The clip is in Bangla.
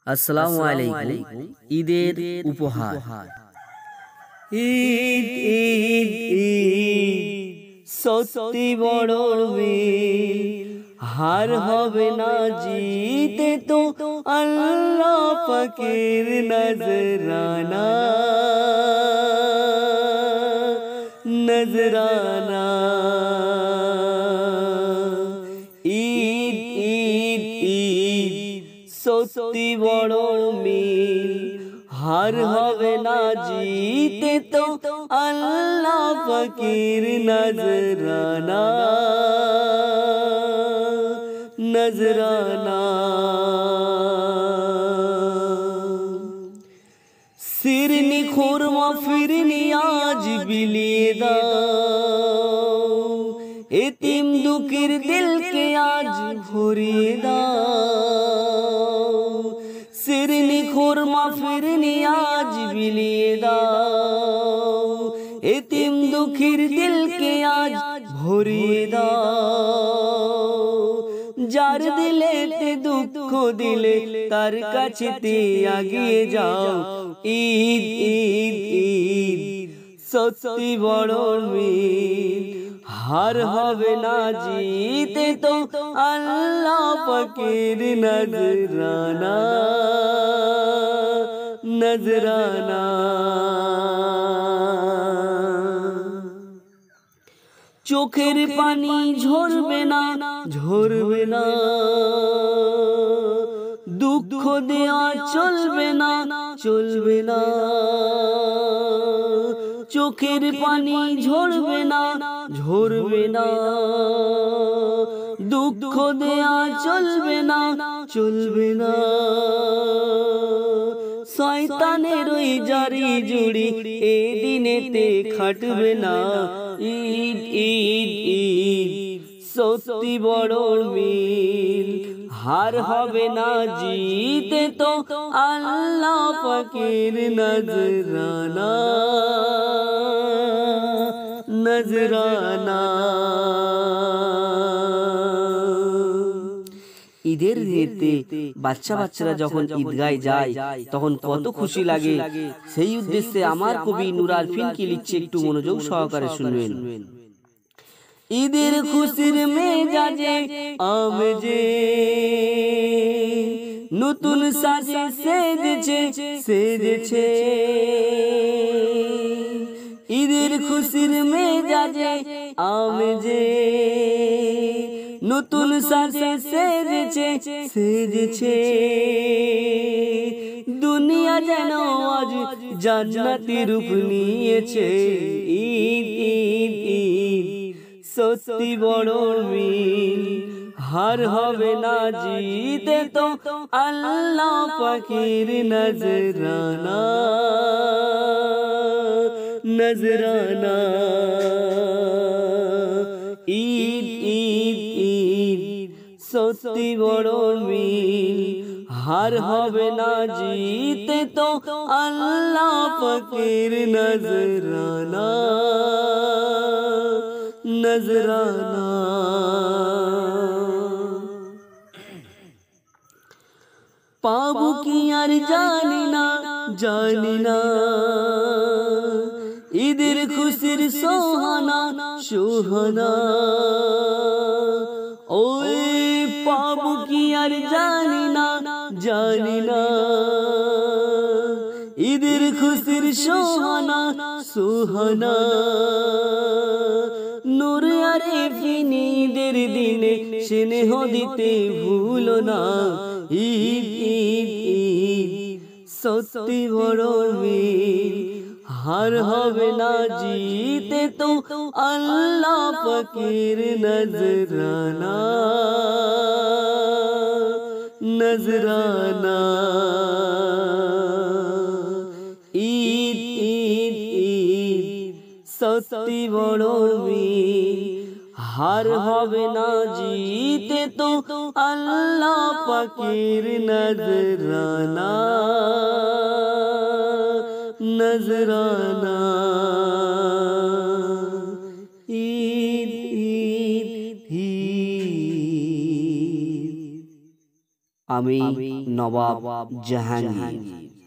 আসসালামু আলাইকুম। ঈদের উপহার। ঈদ ঈদ ঈদ সত্যি বড় মিল, হার হবে না জিতে তো আল্লাহ পাকের নজরানা নজরানা। ঈদ ঈদ ঈদ সত্যি বড় মিল, হার হবে না জিতে তো আল্লাহ পাকের নজরানা নজরানা। সিরনি খুরমা ফিরনি আজ বিলিয়ে দাও, এতিম দুঃখের দিলকে আজ ভরিয়ে দাও। সিরনি খুরমা ফিরনি আজ বিলিয়ে দাও, এতিম দুঃখের দিলকে আজ ভরিয়ে দাও। যার দিলেতে দুঃখ দিলে তার কাছেতে আগিয়ে যাও। ঈদ ঈদ ঈদ সত্যি বড় মিল, হার হবে না জিতে তো আল্লাহ পাকের নজরানা নজরানা। চোখের পানি ঝরবে না ঝরবে না, দুঃখ দেওয়া চলবে না চলবে না। চোখের পানি ঝরবে না ঝরবে না, দুঃখ দেওয়া চলবে না চলবে না। শয়তানের ওই জারি জুড়ি এই দিনেতে খাটবে না। ঈদ ঈদ ঈদ সত্যি বড় মিল, হার হবে না জিতে তো আল্লাহ পাকের নজরানা নজরানা। ঈদের দিনেতে বাচ্চারা যখন ঈদগায় যায় তখন কত খুশি লাগে। সেই উদ্দেশ্যে আমার কবি নূর আরফিন কি লিখছে, একটু মনোযোগ সহকারে শুনবেন। ঈদের খুশির মেজাজে আমেজে নতুন সাজে সেজেছে সেজেছে। ঈদের খুশির মেজাজে আমেজে নতুন সাজে সেজেছে সেজেছে। দুনিয়া যেন আজ জান্নাতি রূপ নিয়েছে। ঈদ ঈদ ঈদ সত্যি বড় মিল, হার হবে না জিতে তো আল্লাহ পাকের নজরানা নজরানা। ঈদ ঈদ ঈদ সত্যি বড় মিল, হার হবে না জিতে তো আল্লাহ পাকের নজরানা নজরানা। পাবো কি আর জানি না জানি না, ঈদের খুশির সোহানা সোহানা। ওই পাবো কি আর জানি না জানি না, ঈদের খুশির সোহানা সোহানা। নূর আরফিন ঈদের দিনে স্নেহ দিতে ভুলো না। ঈদ ঈদ ঈদ সত্যি বড় মিল, হার হবে না জিতে তো আল্লাহ পাকের নজরানা নজরানা। ঈদ ঈদ ঈদ সত্যি বড় মিল, হার হবে না জিতে তো আল্লাহ পাকের নজরানা নজরানা। ঈদ ঈদ ঈদ। আমি নবাব জাহাঙ্গীর।